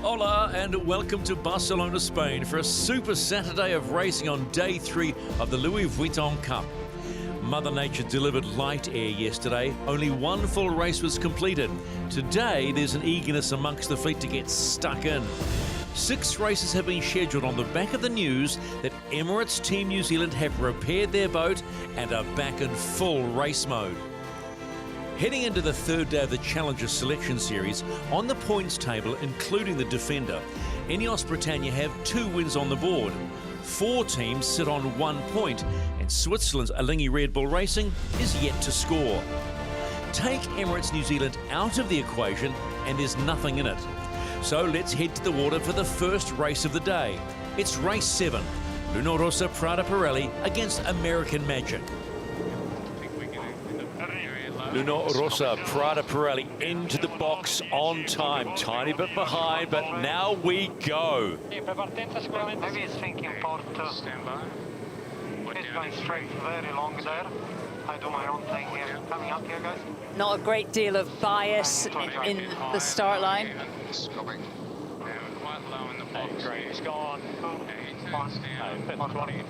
Hola and welcome to Barcelona, Spain for a super Saturday of racing on day 3 of the Louis Vuitton Cup. Mother Nature delivered light air yesterday. Only one full race was completed. Today there's an eagerness amongst the fleet to get stuck in. 6 races have been scheduled on the back of the news that Emirates Team New Zealand have repaired their boat and are back in full race mode. Heading into the third day of the Challenger Selection Series, on the points table, including the Defender, INEOS Britannia have 2 wins on the board. 4 teams sit on 1 point, and Switzerland's Alinghi Red Bull Racing is yet to score. Take Emirates New Zealand out of the equation, and there's nothing in it. So let's head to the water for the first race of the day. It's race 7, Luna Rossa Prada Pirelli against American Magic. Luna Rossa Prada Pirelli into the box on time. Tiny bit behind, but now we go. Maybe he's thinking port to stand by. He's going straight very long there. I do my own thing here. Coming up here, guys. Not a great deal of bias in the start line. Quite low in the box. He's gone. 2, 1, 20.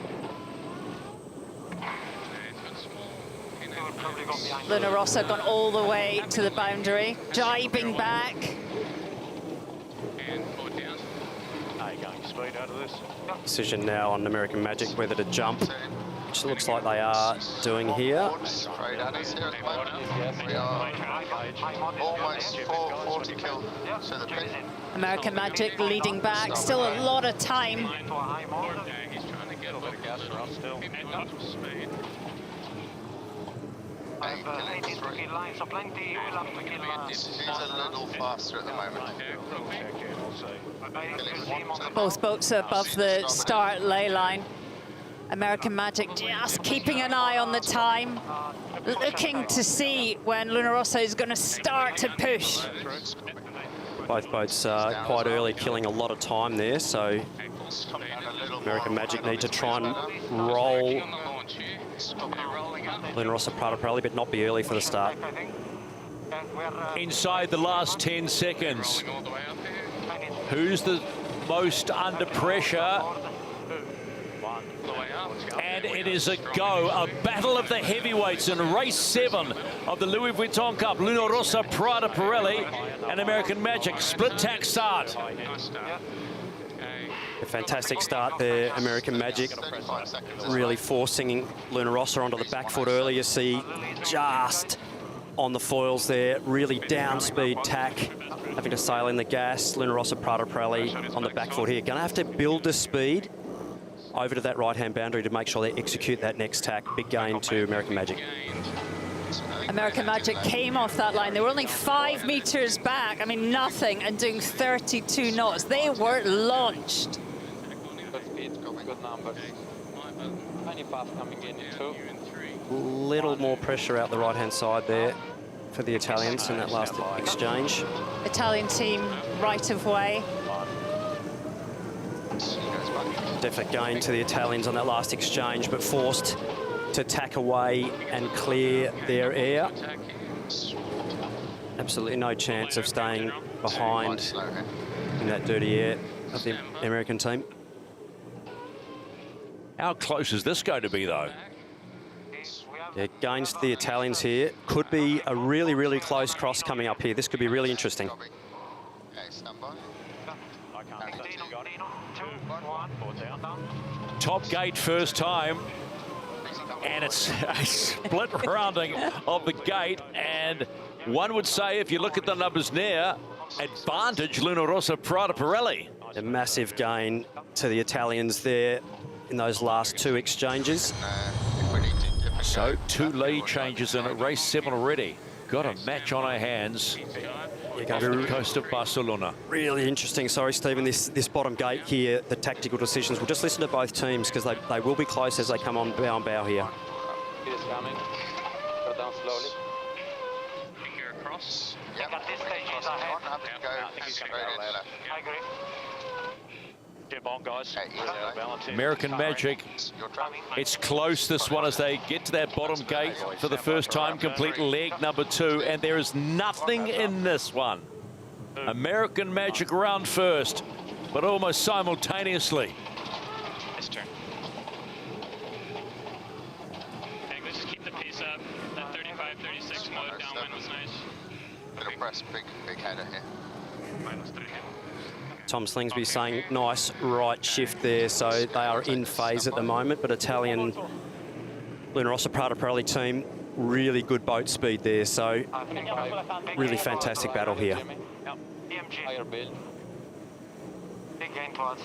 Luna Rossa gone all the way to the boundary, jibing back. Decision now on American Magic whether to jump, which looks like they are doing here. Straight at us here at the moment. We are almost 440 kil to the pin. American Magic leading back, still a lot of time. He's trying to get a bit of gas for us still. So plenty He's a little faster at the moment. Both boats are above the start ley line. American Magic just keeping an eye on the time, looking to see when Luna Rossa is going to start to push. Both boats quite early, killing a lot of time there, so American Magic need to try and roll Luna Rossa Prada Pirelli, but not be early for the start. Inside the last 10 seconds. Who's the most under pressure? And it is a go, a battle of the heavyweights in race 7 of the Louis Vuitton Cup. Luna Rossa Prada Pirelli and American Magic split tack start. A fantastic start there, American Magic, really forcing Luna Rossa onto the back foot early. You see just on the foils there, really down speed tack, having to sail in the gas. Luna Rossa Prada Pirelli on the back foot here. Going to have to build the speed over to that right-hand boundary to make sure they execute that next tack. Big gain to American Magic. American Magic came off that line. They were only 5 meters back. I mean, nothing, and doing 32 knots. They were launched. Good numbers. Tiny path coming in 2. Little more pressure out the right-hand side there for the Italians in that last exchange. Italian team right of way. Definite gain to the Italians on that last exchange, but forced to tack away and clear their air. Absolutely no chance of staying behind in that dirty air of the American team. How close is this going to be, though? Yeah, gains to the Italians here. Could be a really, really close cross coming up here. This could be really interesting. Top gate first time. And it's a split rounding of the gate. And one would say, if you look at the numbers now, advantage Luna Rossa Prada Pirelli. A massive gain to the Italians there in those last 2 exchanges. So 2 lead changes in at race 7 already. Got a match on our hands off the coast of Barcelona. Really interesting. Sorry, Stephen, this bottom gate here, the tactical decisions. We'll just listen to both teams because they will be close as they come on bow and bow here. It is coming. Go down slowly. Finger across. Yep. At this stage, he's ahead. I think he's going to go left. I agree. Get on, guys. American Magic. It's close, this one, as they get to that bottom gate for the first time, complete leg number 2, and there is nothing in this one. American Magic round first, but almost simultaneously. This turn. Okay, let's just keep the pace up. That 35, 36 mode downwind was nice. Gonna press big header here. Tom Slingsby saying nice right shift there, so they are in phase at the moment, but Italian Luna Rossa Prada Pirelli team, really good boat speed there, so really fantastic battle here. Big gain towards.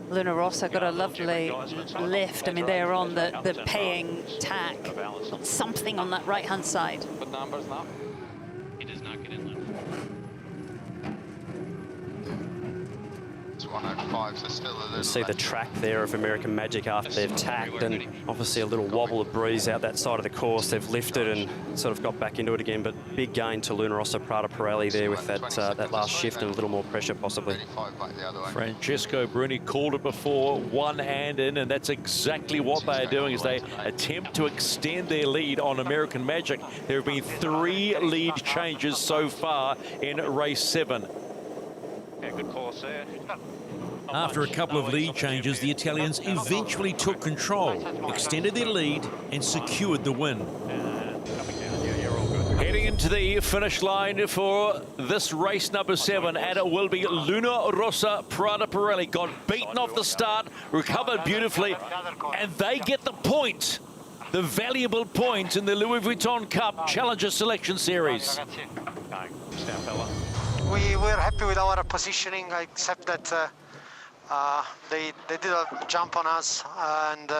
Luna Rossa got a lovely lift. I mean, they're on the paying tack. Got something on that right-hand side. What numbers now? He does not get in. It's 105, so still a little. You see the track there of American Magic after they've tacked, and obviously a little wobble of breeze out that side of the course. They've lifted and sort of got back into it again, but big gain to Luna Rossa Prada Pirelli there with that last shift and a little more pressure possibly. 35 back the other way. Francesco Bruni called it before, one hand in, and that's exactly what they are doing as they attempt to extend their lead on American Magic. There have been 3 lead changes so far in race 7. Yeah, good course there. After a couple of lead changes, the Italians eventually took control, extended their lead and secured the win. Heading into the finish line for this race number 7, and it will be Luna Rossa Prada Pirelli. Got beaten off the start, recovered beautifully, and they get the point. The valuable point in the Louis Vuitton Cup Challenger Selection Series. We were happy with our positioning, except that they did a jump on us, and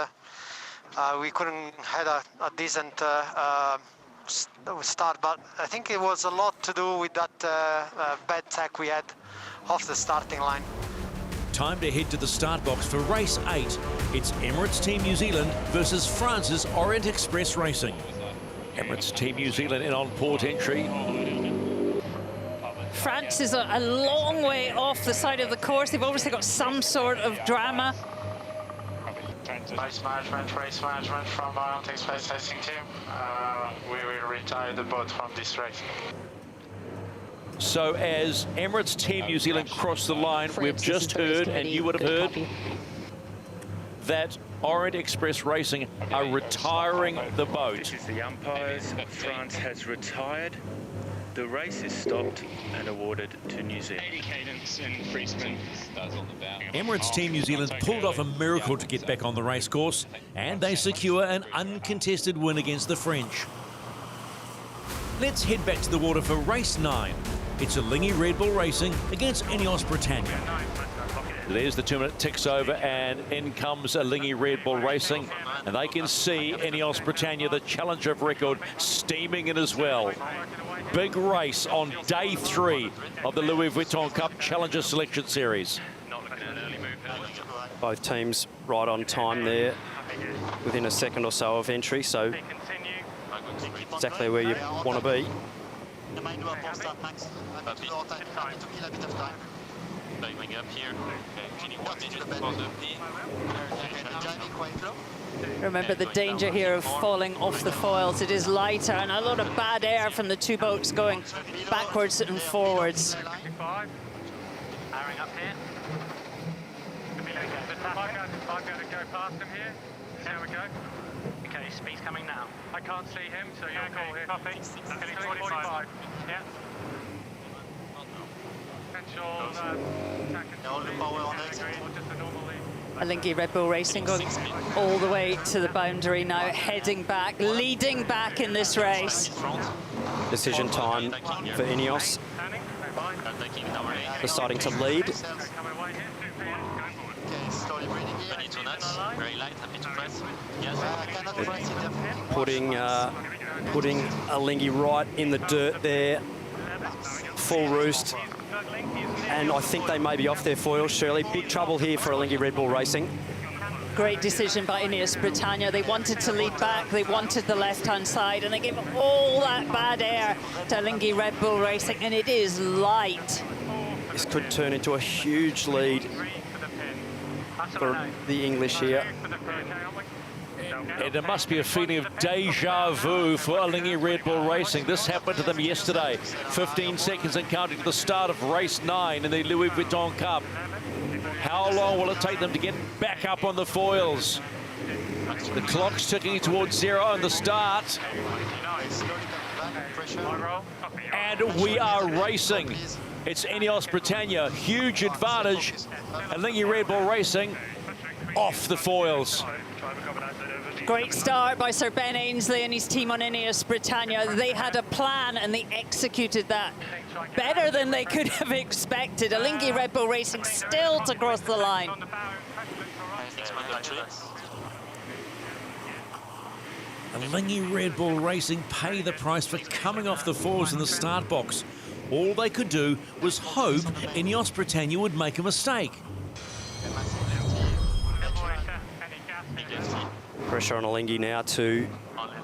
we couldn't had a decent start. But I think it was a lot to do with that bad tack we had off the starting line. Time to head to the start box for race 8. It's Emirates Team New Zealand versus France's Orient Express Racing. Emirates Team New Zealand in on port entry. France is a long way off the side of the course. They've obviously got some sort of drama. Race management from Orient Express Racing Team. We will retire the boat from this race. So as Emirates Team New Zealand cross the line, we've just heard, and you would have heard, that Orient Express Racing are retiring the boat. This is the umpires. France has retired. The race is stopped and awarded to New Zealand. 80 cadence in free spin. Emirates Team New Zealand pulled off a miracle to get back on the race course, and they secure an uncontested win against the French. Let's head back to the water for race 9. It's Alinghi Red Bull Racing against INEOS Britannia. There's the 2-minute ticks over, and in comes Alinghi Red Bull Racing, and they can see INEOS Britannia, the challenger of record, steaming in as well. Big race on day 3 of the Louis Vuitton Cup Challenger Selection Series. Both teams right on time there, within a second or so of entry, so exactly where you want to be. Bring up here. Can you 1 minute for the P? Remember the danger here of falling off the foils. It is lighter, and a lot of bad air from the 2 boats going backwards and forwards. Airing up here. Might be able to go past him here. There we go. Okay, speed's coming now. I can't see him, so you'll call here. Copy. 45. Yeah. Alinghi Red Bull Racing going all the way to the boundary now, heading back, leading back in this race. Decision time for INEOS. Deciding to lead. Putting Alinghi right in the dirt there. Full roost. And I think they may be off their foils, Shirley. Big trouble here for Alinghi Red Bull Racing. Great decision by INEOS Britannia. They wanted to lead back, they wanted the left-hand side, and they gave all that bad air to Alinghi Red Bull Racing, and it is light. This could turn into a huge lead for the English here. And it must be a feeling of deja vu for Alinghi Red Bull Racing. This happened to them yesterday. 15 seconds and counting to the start of race 9 in the Louis Vuitton Cup. How long will it take them to get back up on the foils? The clock's ticking towards 0 on the start. And we are racing. It's INEOS Britannia, huge advantage. Alinghi Red Bull Racing off the foils. Great start by Sir Ben Ainsley and his team on INEOS Britannia. They had a plan and they executed that better than they could have expected. Alinghi Red Bull Racing still to cross the line. Alinghi Red Bull Racing pay the price for coming off the foils in the start box. All they could do was hope INEOS Britannia would make a mistake. Pressure on Alinghi now to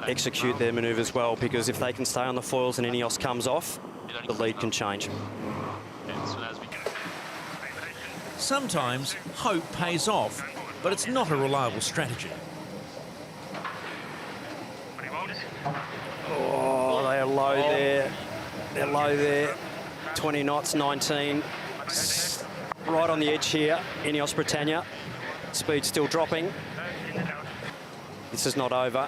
execute their manoeuvres well, because if they can stay on the foils and INEOS comes off, the lead can change. Sometimes hope pays off, but it's not a reliable strategy. Oh, they are low there. They're low there. 20 knots, 19. Right on the edge here, INEOS Britannia. Speed still dropping. This is not over.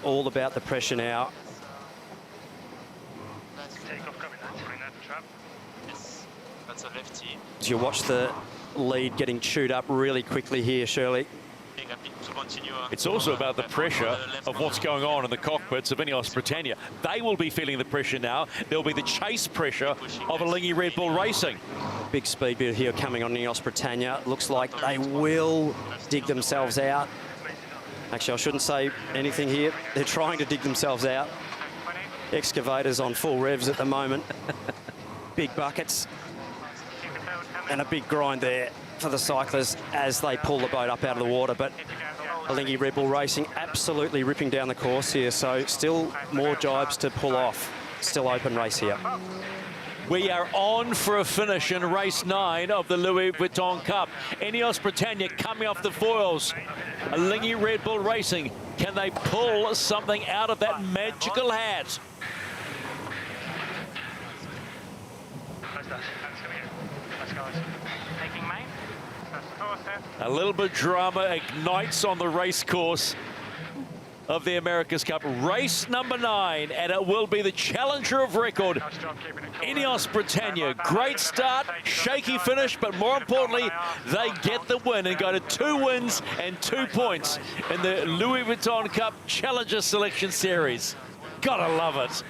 All about the pressure now. As you watch the lead getting chewed up really quickly here, Shirley. It's also about the pressure of what's going on in the cockpits of INEOS Britannia. They will be feeling the pressure now. There'll be the chase pressure of Alinghi Red Bull Racing. Big speed bit here coming on INEOS Britannia. Looks like they will dig themselves out. Actually, I shouldn't say anything here. They're trying to dig themselves out. Excavators on full revs at the moment. Big buckets. And a big grind there for the cyclists as they pull the boat up out of the water. But Alinghi Red Bull Racing absolutely ripping down the course here. So still more jibes to pull off. Still open race here. We are on for a finish in race 9 of the Louis Vuitton Cup. INEOS Britannia coming off the foils. Alinghi Red Bull Racing, can they pull something out of that magical hat? A little bit of drama ignites on the race course of the America's Cup. Race number 9, and it will be the challenger of record, INEOS Britannia. Great start, shaky finish, but more importantly, they get the win and go to 2 wins and 2 points in the Louis Vuitton Cup Challenger Selection Series. Gotta love it.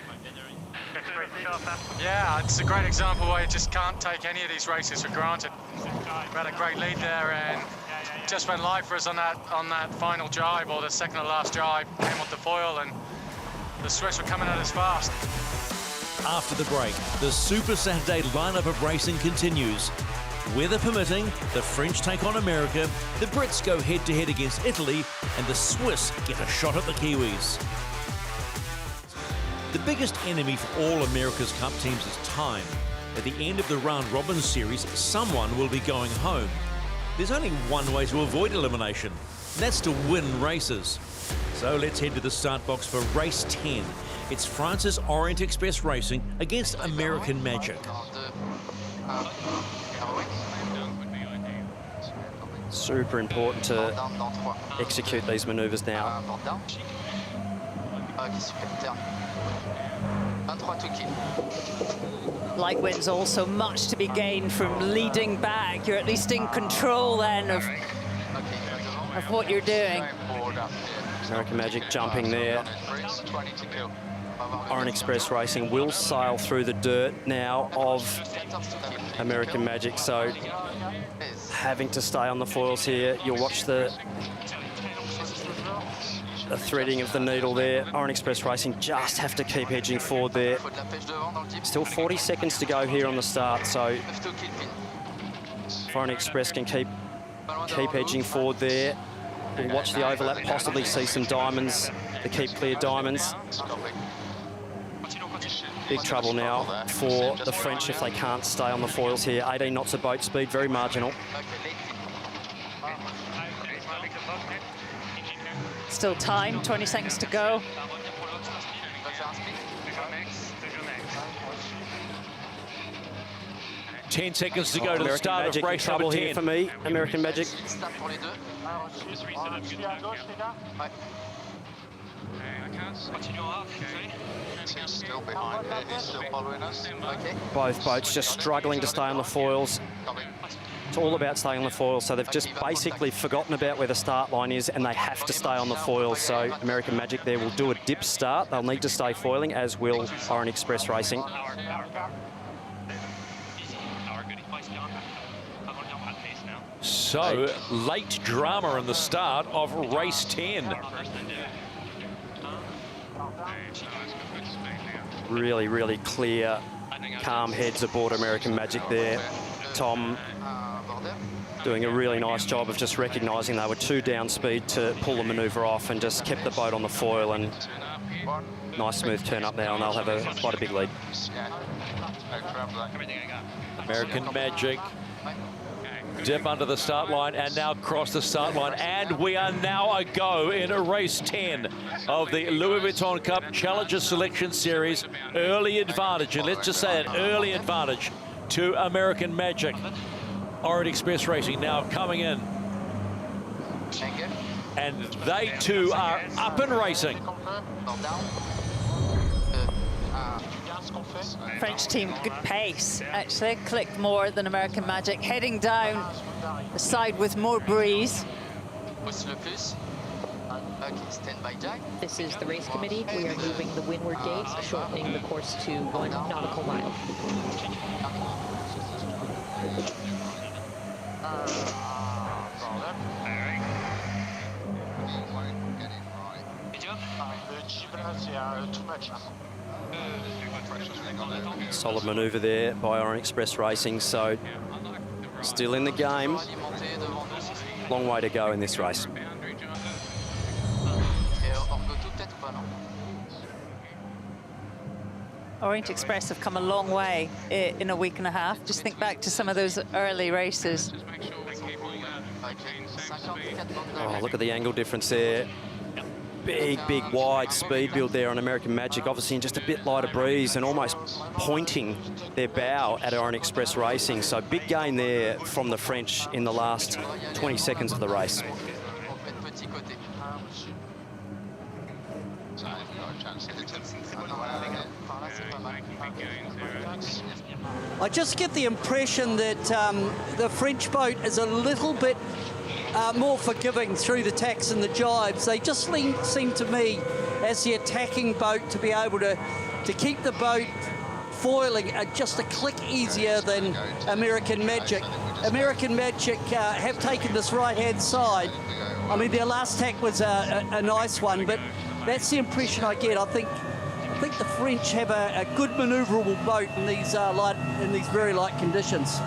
Yeah, it's a great example where you just can't take any of these races for granted. We had a great lead there and just went live for us on that final jibe, or the second to last jibe, came off the foil, and the Swiss were coming at us fast. After the break, the Super Saturday lineup of racing continues. Weather permitting, the French take on America, the Brits go head-to-head against Italy, and the Swiss get a shot at the Kiwis. The biggest enemy for all America's Cup teams is time. At the end of the round-robin series, someone will be going home. There's only one way to avoid elimination, and that's to win races. So let's head to the start box for race 10. It's France's Orient Express Racing against American Magic. Super important to execute these manoeuvres now. Light winds also much to be gained from leading back. You're at least in control then of what you're doing. American Magic jumping there. Orient Express Racing will sail through the dirt now of American Magic, so having to stay on the foils here. You'll watch the threading of the needle there. Orient Express Racing just have to keep edging forward there. Still 40 seconds to go here on the start, so if Orient Express can keep edging forward there. We'll watch the overlap, possibly see some diamonds, the keep clear diamonds. Big trouble now for the French if they can't stay on the foils here. 18 knots of boat speed, very marginal. Still time, 20 seconds to go. 10 seconds to go to the American start Magic of race trouble number 10. here for me. American Magic. He's still behind here, he's still following us. Okay. Both boats just struggling to stay on the foils. It's all about staying on the foils, so they've just basically forgotten about where the start line is and they have to stay on the foils. So American Magic there will do a dip start. They'll need to stay foiling, as will Orient Express Racing. So, late drama in the start of race 10. Really, really clear, calm heads aboard American Magic there. Tom doing a really nice job of just recognising they were too down speed to pull the manoeuvre off and just kept the boat on the foil, and nice smooth turn up now, and they'll have quite a big lead. American Magic dip under the start line and now cross the start line, and we are now a go in race 10 of the Louis Vuitton Cup Challenger Selection Series. Early advantage, and let's just say an early advantage to American Magic. Orient Express Racing now coming in, and they too are up and racing. French team, good pace, actually. Clicked more than American Magic. Heading down the side with more breeze. This is the race committee. We are moving the windward gauge, shortening the course to 1 nautical mile. Solid manoeuvre there by Orient Express Racing, so still in the game. Long way to go in this race. Orient Express have come a long way in a week and a half. Just think back to some of those early races. Oh, look at the angle difference there. Big, big, wide speed build there on American Magic, obviously in just a bit lighter breeze and almost pointing their bow at Orient Express Racing. So big gain there from the French in the last 20 seconds of the race. I just get the impression that the French boat is a little bit more forgiving through the tacks and the jibes. They just seem to me, as the attacking boat, to be able to keep the boat foiling just a click easier than American Magic. American Magic have taken this right-hand side. I mean, their last tack was a nice one, but that's the impression I get. I think the French have a good manoeuvrable boat in these very light conditions.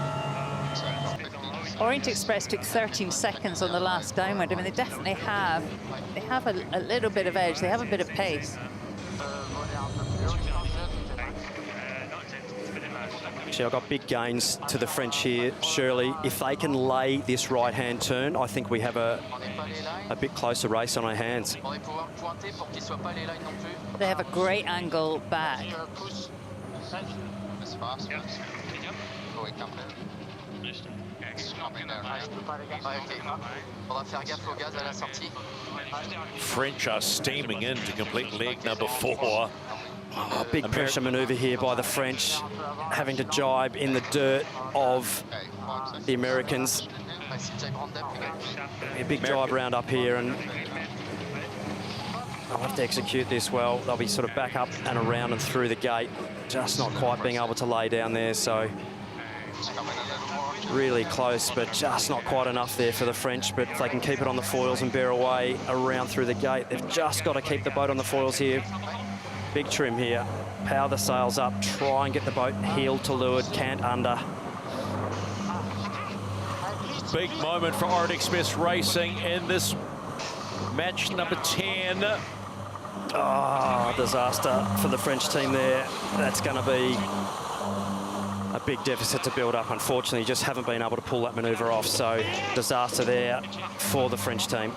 Orient Express took 13 seconds on the last downwind. I mean, they definitely have a little bit of edge. They have a bit of pace. Actually, I've got big gains to the French here. Shirley, if they can lay this right-hand turn, I think we have a bit closer race on our hands. They have a great angle back. French are steaming in to complete leg number 4. Oh, big pressure manoeuvre here by the French, having to jibe in the dirt of the Americans. A big jibe round up here, and they'll have to execute this well. They'll be sort of back up and around and through the gate, just not quite being able to lay down there. So really close, but just not quite enough there for the French. But if they can keep it on the foils and bear away around through the gate, they've just got to keep the boat on the foils here. Big trim here, power the sails up, try and get the boat heeled to leeward, cant under. Big moment for Orient Express Racing in this match number 10. Oh, disaster for the French team there. That's going to be a big deficit to build up. Unfortunately, just haven't been able to pull that manoeuvre off. So disaster there for the French team.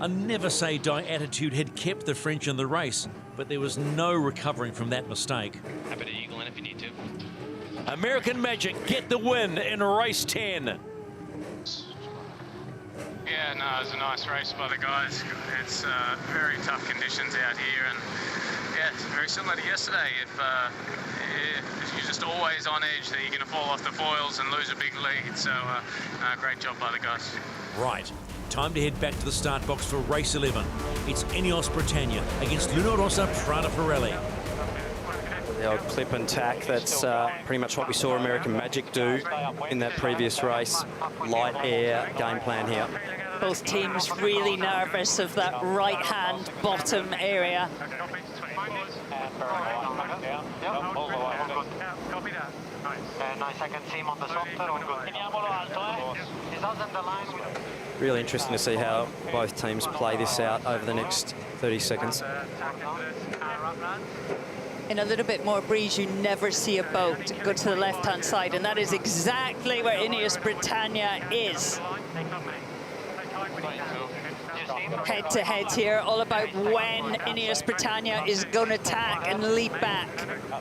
A never-say-die attitude had kept the French in the race, but there was no recovering from that mistake. Happy to eagle in if you need to. American Magic get the win in race 10. Yeah, no, it was a nice race by the guys. It's very tough conditions out here, and yeah, it's very similar to yesterday. If you're just always on edge, that you're going to fall off the foils and lose a big lead. So, great job by the guys. Right, time to head back to the start box for race 11. It's INEOS Britannia against Luna Rossa Prada Pirelli. The old clip and tack, that's pretty much what we saw American Magic do in that previous race. Light air game plan here. Both teams really nervous of that right-hand bottom area. Nice, I can see him on the software. Really interesting to see how both teams play this out over the next 30 seconds. In a little bit more breeze, you never see a boat go to the left-hand side, and that is exactly where INEOS Britannia is. Head-to-head here, all about when INEOS Britannia is going to tack and lead back.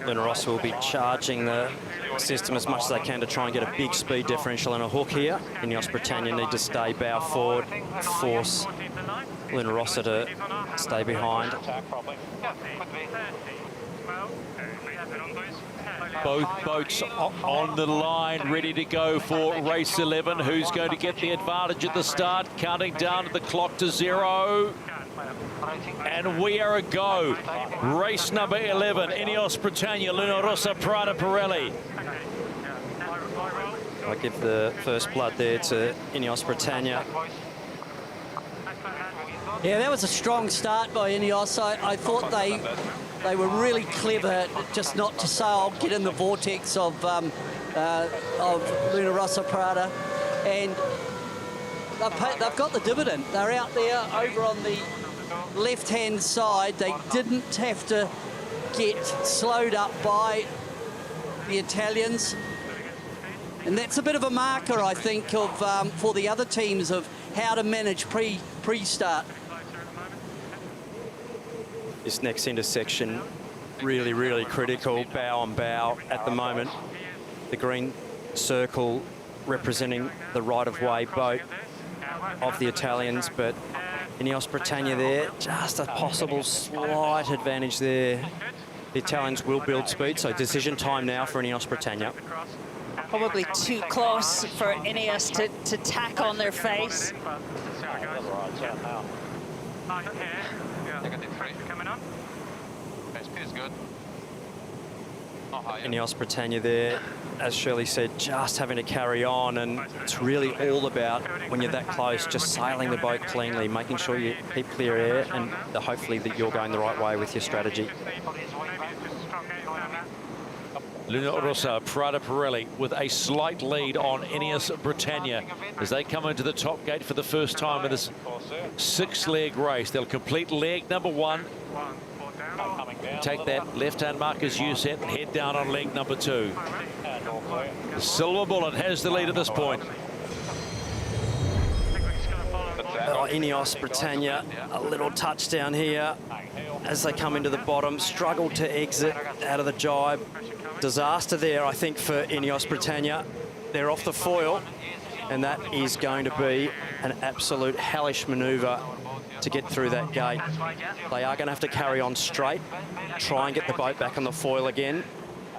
Luna Rossa will be charging the system as much as they can to try and get a big speed differential and a hook here. INEOS Britannia need to stay bow forward, force Luna Rossa to stay behind. Both boats on the line, ready to go for race 11. Who's going to get the advantage at the start? Counting down the clock to 0. And we are a go. Race number 11, INEOS Britannia, Luna Rossa Prada Pirelli. I give the first blood there to INEOS Britannia. Yeah, that was a strong start by INEOS. I thought they were really clever, just not to say, I'll get in the vortex of Luna Rossa Prada, and they've got the dividend. They're out there over on the left-hand side. They didn't have to get slowed up by the Italians, and that's a bit of a marker, I think, of for the other teams of how to manage pre-start. This next intersection, really, really critical, bow on bow at the moment. The green circle representing the right-of-way boat of the Italians, but INEOS Britannia there, just a possible slight advantage there. The Italians will build speed, so decision time now for INEOS Britannia. Probably too close for INEOS to tack on their face. INEOS Britannia there, as Shirley said, just having to carry on, and it's really all about, when you're that close, just sailing the boat cleanly, making sure you keep clear air, and hopefully that you're going the right way with your strategy. Luna Rossa Prada Pirelli with a slight lead on INEOS Britannia as they come into the top gate for the first time in this 6-leg race. They'll complete leg number 1. Take that left-hand marker's U-set and head down on leg number 2. Silver Bullet has the lead at this point. INEOS Britannia, a little touchdown here as they come into the bottom, struggled to exit out of the jibe. Disaster there, I think, for INEOS Britannia. They're off the foil, and that is going to be an absolute hellish manoeuvre to get through that gate. They are going to have to carry on straight, try and get the boat back on the foil again,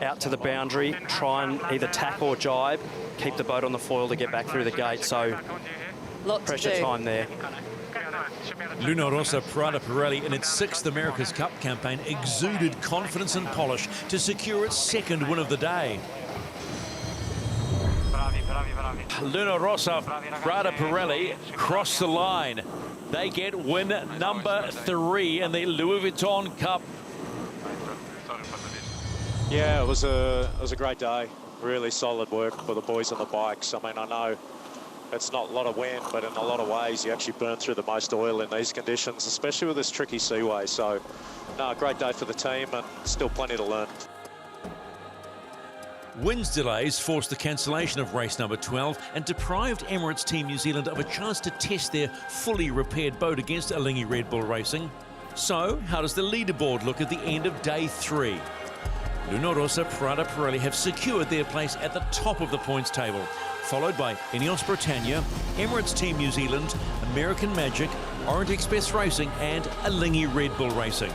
out to the boundary, try and either tack or jibe, keep the boat on the foil to get back through the gate. So pressure time there. Luna Rossa Prada Pirelli, in its 6th America's Cup campaign, exuded confidence and polish to secure its 2nd win of the day. Luna Rossa Prada Pirelli cross the line. They get win number 3 in the Louis Vuitton Cup. Yeah, it was a great day. Really solid work for the boys on the bikes. I mean, I know it's not a lot of wind, but in a lot of ways, you actually burn through the most oil in these conditions, especially with this tricky seaway. So, no, great day for the team, and still plenty to learn. Winds delays forced the cancellation of race number 12 and deprived Emirates Team New Zealand of a chance to test their fully repaired boat against Alinghi Red Bull Racing. So, how does the leaderboard look at the end of day 3? Luna Rossa Prada Pirelli have secured their place at the top of the points table, followed by INEOS Britannia, Emirates Team New Zealand, American Magic, Orient Express Racing and Alinghi Red Bull Racing.